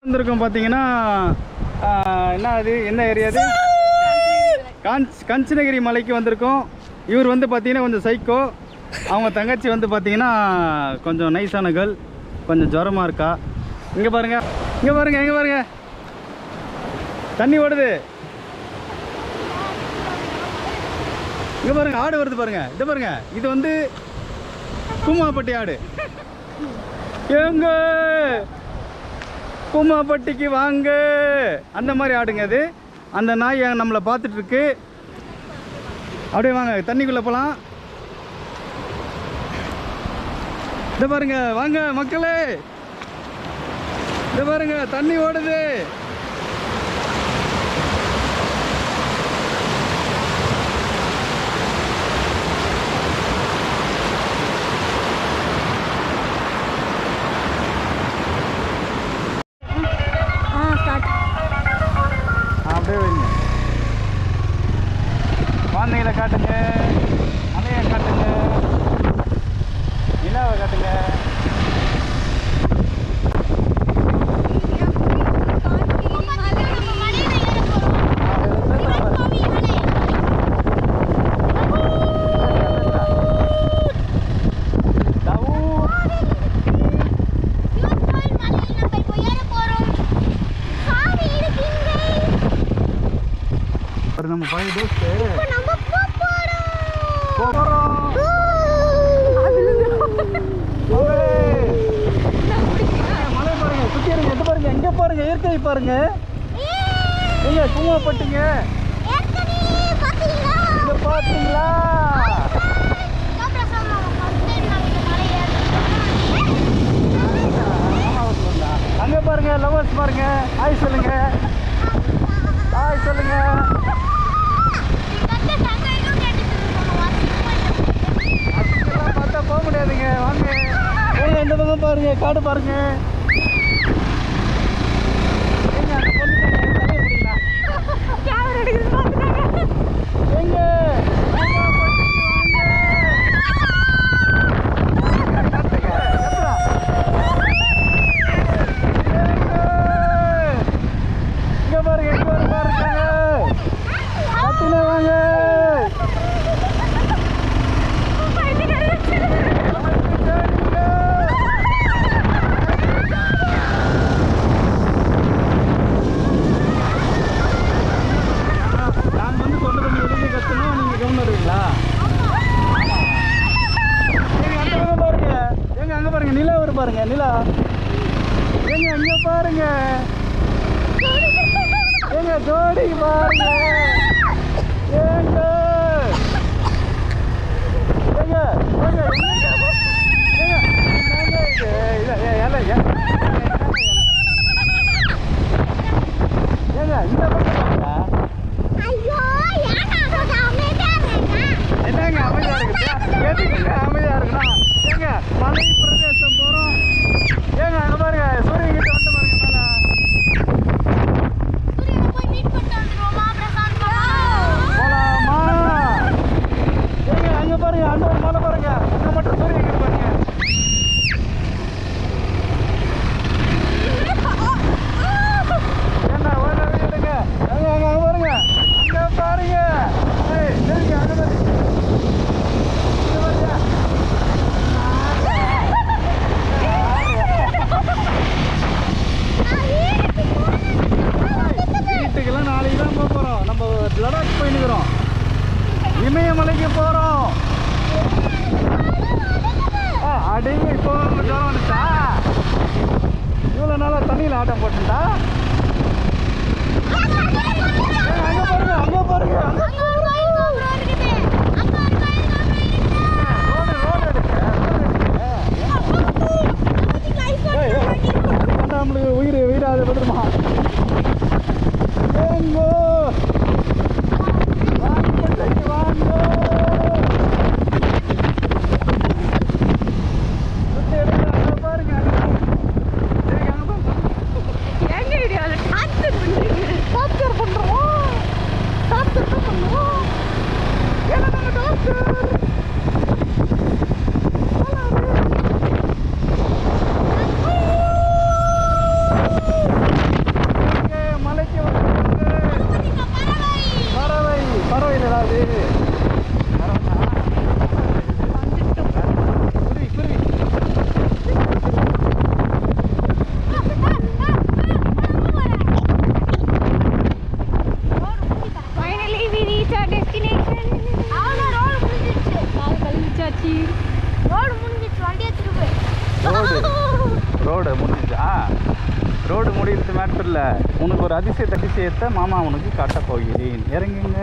வந்திருக்கோம் பார்த்தீங்கன்னா என்ன அது என்ன ஏரியா அது கஞ்சனகிரி மலைக்கு வந்திருக்கோம். இவர் வந்து பார்த்தீங்கன்னா கொஞ்சம் சைக்கோ. அவங்க தங்கச்சி வந்து பார்த்தீங்கன்னா கொஞ்சம் நைஸான கேர்ள், கொஞ்சம் ஜுரமாக இருக்கா. இங்கே பாருங்கள், இங்கே பாருங்கள், எங்கே பாருங்கள், தண்ணி ஓடுது. இங்கே பாருங்கள், ஆடு வருது பாருங்கள். இது பாருங்கள், இது வந்து கூமாப்பட்டி ஆடு. எங்க கூமாப்பட்டிக்கு வாங்க, அந்த மாதிரி ஆடுங்க அது. அந்த நாய் நம்மளை பார்த்துட்டு இருக்கு. அப்படியே வாங்க, தண்ணிக்குள்ளே போகலாம். இதை பாருங்க, வாங்க மக்களே, இதை பாருங்க, தண்ணி ஓடுது. அப்படியே வைங்க, குழந்தைகளை காட்டுங்க, அலையை காட்டுங்க, நிலாவை காட்டுங்க. நம்ம பழைய தோஸ்து மலை பாருங்க, சுத்தி இருங்க, எது பாருங்க, எங்க பாருங்க, இயற்கை பாருங்க. நீங்க கூமாப்பட்டிங்க, பாத்தீங்களா? அங்க பாருங்க, லவர்ஸ் பாருங்க. ஹாய் சொல்லுங்க, ஹாய் சொல்லுங்க. பார்த்தா போக முடியாதுங்க, வாங்க. இந்த பக்கம் பாருங்க, காடு பாருங்க. பாருங்க நிலா, எங்க அங்க பாருங்க, எங்க ஜோடி பாருங்க, எங்க எங்க இந்த என்னங்க அமைதியா இருக்கு, எதுக்குங்க அமைதியா இருக்குன்னா? ஏங்க மலை பிரதேசம் போறோம். ஏங்க அங்க பாருங்க, சூரியன் கிட்ட வந்து பாருங்க மேல. போலாமா? ஏங்க அங்க பாருங்க, அந்த ஒரு மலை பாருங்க, அங்க மட்டும் சூரியன் கிட்ட பாருங்க. என்ன ஓட விடுங்க, அங்க அங்க பாருங்க, அங்க பாருங்க. சரிங்க, அங்க பாருங்க. வீட்டுக்கெல்லாம் நாளைக்கு தான் போக போகிறோம். நம்ம லடாக் போயின்னுக்கிறோம், இமயமலைக்கு போகிறோம். அடிங்க, இப்போ ஜுரம் வந்துட்டா? இவ்வளோ நாளாக தண்ணியில் ஆட்டம் போட்டுட்டா? அங்கே பாருங்க, அங்கே பாருங்க, நம்மளுக்கு உயிர் உயிராது படுமா? வாங்கோ வாங்கோ, பாருங்க. ரோடு முடிகிறது மேட்டர் இல்லை, உனக்கு ஒரு அதிசயத்தை மாமா உனக்கு காட்டப் போகிறேன். இறங்குங்க.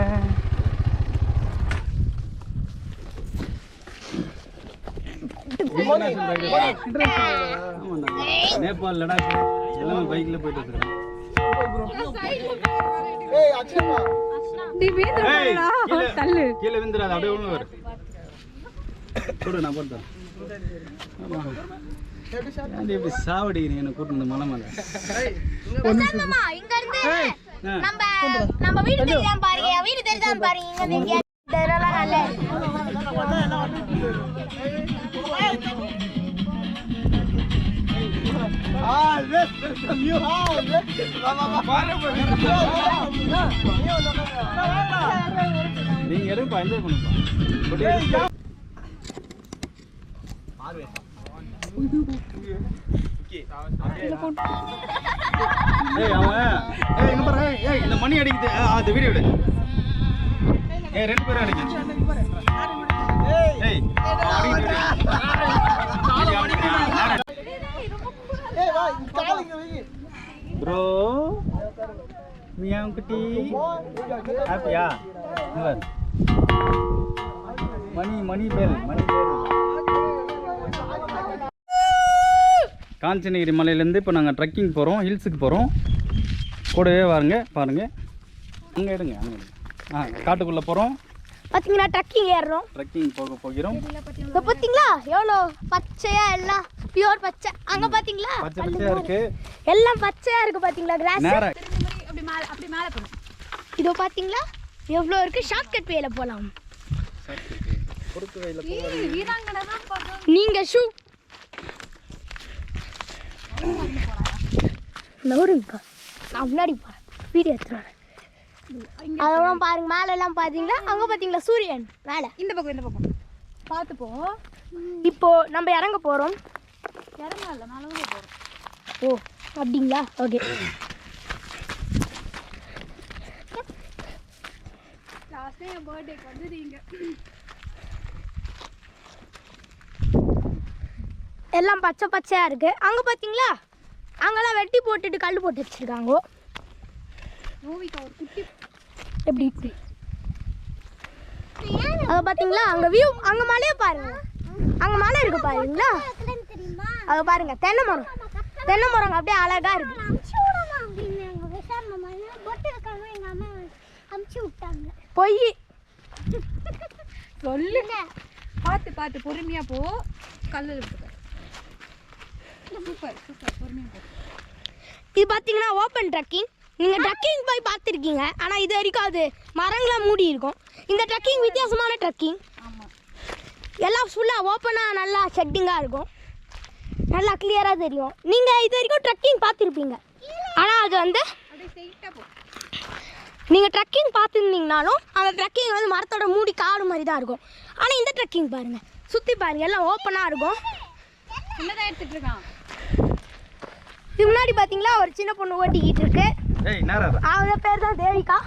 நேபாள், லடாக் எல்லாமே பைக்ல போயிட்டு இருக்கிறேன். கீழே விந்துடாது, அப்படியே ஒண்ணு வரும். கொடு, நான் போட்டேன். எப்படி சாவடிக்கிறீங்க என்ன கூட்டு மலை மேல? நம்ம வீடு தெரியாம பாருங்க, வீடு தெரியாம பாருங்க. நீங்க எடுப்பா, என்ஜாய் பண்ணுப்பா. இந்த மணி அடிக்குது, அந்த வீடியோ எடு. ரெண்டு பேரும் அடிக்க. ப்ரோ மியாவ் குட்டி ஹாப்பியா? மணி பெல். காஞ்சனகிரி மலையிலேருந்து இப்போ நாங்கள் ட்ரெக்கிங் போகிறோம், ஹில்ஸுக்கு போகிறோம். கூடவே பாருங்கள். அங்கே எடுங்க. காட்டுக்குள்ளே போகிறோம். பார்த்தீங்களா, ட்ரெக்கிங் ஏறுறோம். ட்ரெக்கிங் போகிறோம். இப்போ பார்த்தீங்களா எவ்வளோ பச்சையா, எல்லாம் பியூர் பச்சை. அங்கே பார்த்தீங்களா பச்சையாக இருக்குது, எல்லாம் பச்சையாக இருக்குது. பார்த்தீங்களா கிராஸ் நேரம் அப்படி மேலே போகணும். இதோ பார்த்தீங்களா எவ்வளோ இருக்குது. ஷார்ட் கட் வேல போகலாம். நீங்கள் ஷூ நவருங்கக்கா, நான் முன்னாடி போகிறேன், வீடியோ எடுத்துருவேன். அதெல்லாம் பாருங்க, மேலே எல்லாம் பார்த்தீங்களா, அங்கே பார்த்தீங்களா சூரியன் மேலே. இந்த பக்கம் பார்த்துப்போம். இப்போ நம்ம இறங்க போகிறோம். இறங்கல, நானும் போகிறோம். ஓ அப்படிங்களா, ஓகே. லாஸ்ட்டாக என் பர்த்டேக்கு வந்து நீங்கள் எல்லாம் பச்சையாக இருக்குது. அங்கே பார்த்தீங்களா, அங்கெல்லாம் வெட்டி போட்டுட்டு கல் போட்டு வச்சுருக்காங்க. எப்படி அதை பார்த்தீங்களா, அங்கே வியூ, அங்கே மலையை பாருங்க, அங்கே மலை இருக்கு பாருங்களா. அதை பாருங்க, தென்னை மரம் அப்படியே அழகா இருக்கு. பொய் சொல்லுங்க, பார்த்து பொறுமையா போ. கல்லு இது பார்த்தீங்கன்னா ஓப்பன் ட்ரக்கிங். நீங்கள் ட்ரக்கிங் போய் பார்த்துருக்கீங்க, ஆனால் இது வரைக்கும் அது மரங்களாக மூடி இருக்கும். இந்த ட்ரக்கிங் வித்தியாசமான ட்ரக்கிங். எல்லாம் ஃபுல்லாக ஓப்பனாக நல்லா செட்டிங்காக இருக்கும், நல்லா கிளியராக தெரியும். நீங்கள் இது வரைக்கும் ட்ரக்கிங் பார்த்துருப்பீங்க, ஆனால் அது வந்து நீங்கள் ட்ரக்கிங் பார்த்துருந்தீங்கனாலும் அந்த ட்ரக்கிங் வந்து மரத்தோட மூடி காடு மாதிரி தான் இருக்கும். ஆனால் இந்த ட்ரக்கிங் பாருங்கள், சுற்றி பாருங்கள், எல்லாம் ஓப்பனாக இருக்கும். என்னதான் எடுத்துகிட்டு இருக்கான். இது முன்னாடி பார்த்தீங்களா ஒரு சின்ன பொண்ணு ஓட்டிக்கிட்டு இருக்கு, அவங்க பேர் தான் தேவிகா.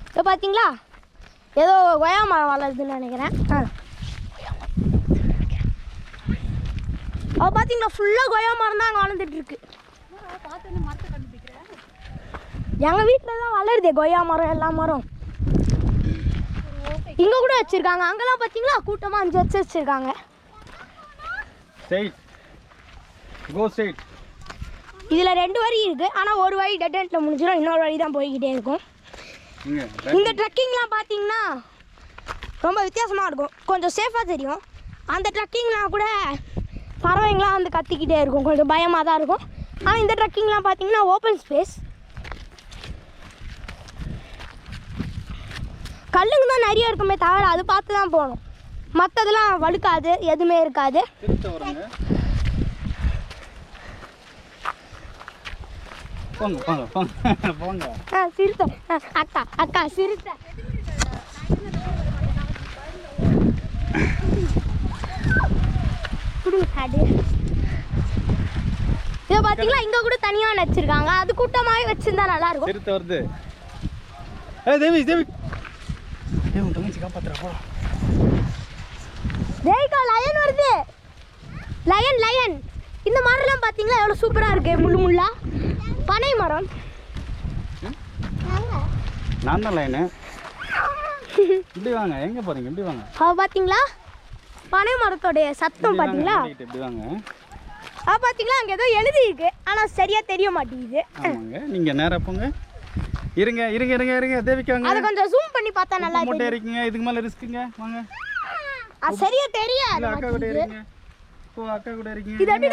இப்போ பார்த்தீங்களா ஏதோ கொய்யா மரம் வளருதுன்னு நினைக்கிறேன். அவள் பார்த்தீங்களா ஃபுல்லாக கொய்யா மரம் தான் அங்கே வளர்ந்துட்டு இருக்கு. எங்கள் வீட்டில் தான் வளருதே கொய்யா மரம், எல்லா மரம். இங்கே கூட வச்சுருக்காங்க, அங்கெல்லாம் பார்த்தீங்களா கூட்டமாக 5 வச்சுருக்காங்க. இதில் 2 வழி இருக்குது, ஆனால் ஒரு வழி டெட் எண்டில் முடிஞ்சிடும், இன்னொரு வழி தான் போய்கிட்டே இருக்கும். இந்த ட்ரக்கிங்லாம் பார்த்தீங்கன்னா ரொம்ப வித்தியாசமாக இருக்கும், கொஞ்சம் சேஃபாக தெரியும். அந்த ட்ரக்கிங்லாம் கூட பறவைங்களாம் வந்து கத்திக்கிட்டே இருக்கும், கொஞ்சம் பயமாக தான் இருக்கும். ஆனால் இந்த ட்ரக்கிங்லாம் பார்த்தீங்கன்னா ஓப்பன் ஸ்பேஸ், கல்லுங்க தான் நிறைய இருக்குமே தவிர அது பார்த்து தான் போகணும். மற்றதெல்லாம் வழுக்காது, எதுவுமே இருக்காது. சிறுத்தை அக்கா சிறுத்தை இதை பார்த்தீங்களா, இங்கே கூட தனியாக வச்சிருக்காங்க, அது கூட்டமாகவே வச்சிருந்தா நல்லா இருக்கும். சிறுத்தை வருது. தேவி தங்கச்சி காப்பாத்துறா. தேவிகா லயன் வருது, லயன். இந்த மரம்லாம் பார்த்தீங்களா எவ்வளோ சூப்பராக இருக்கு முள்ளு முள்ளா. பனை மரம். நான் தான் லைனு. இப்படி வாங்க, எங்கே போகிறீங்க? இப்படி வாங்க. பார்த்தீங்களா பனை மரத்தோடைய சத்தம் பார்த்தீங்களா? இப்படி வாங்க. பார்த்தீங்களா அங்கே ஏதோ எழுதியிருக்கு ஆனால் சரியாக தெரிய மாட்டேங்குது. ஆமாங்க, நீங்கள் நேராக போங்க. இருங்க இருங்க இருங்க இருங்க தேவிக்காங்க. அதை கொஞ்சம் ஜூம் பண்ணி பார்த்தா நல்லா மூட்டை இருக்கீங்க, இதுக்கு மேலே ரிஸ்க்குங்க. வாங்க. சரியா தெரியாது. அக்கா கூட இருக்கீங்க. அக்கா கூட இருக்கீங்க. இது எப்படி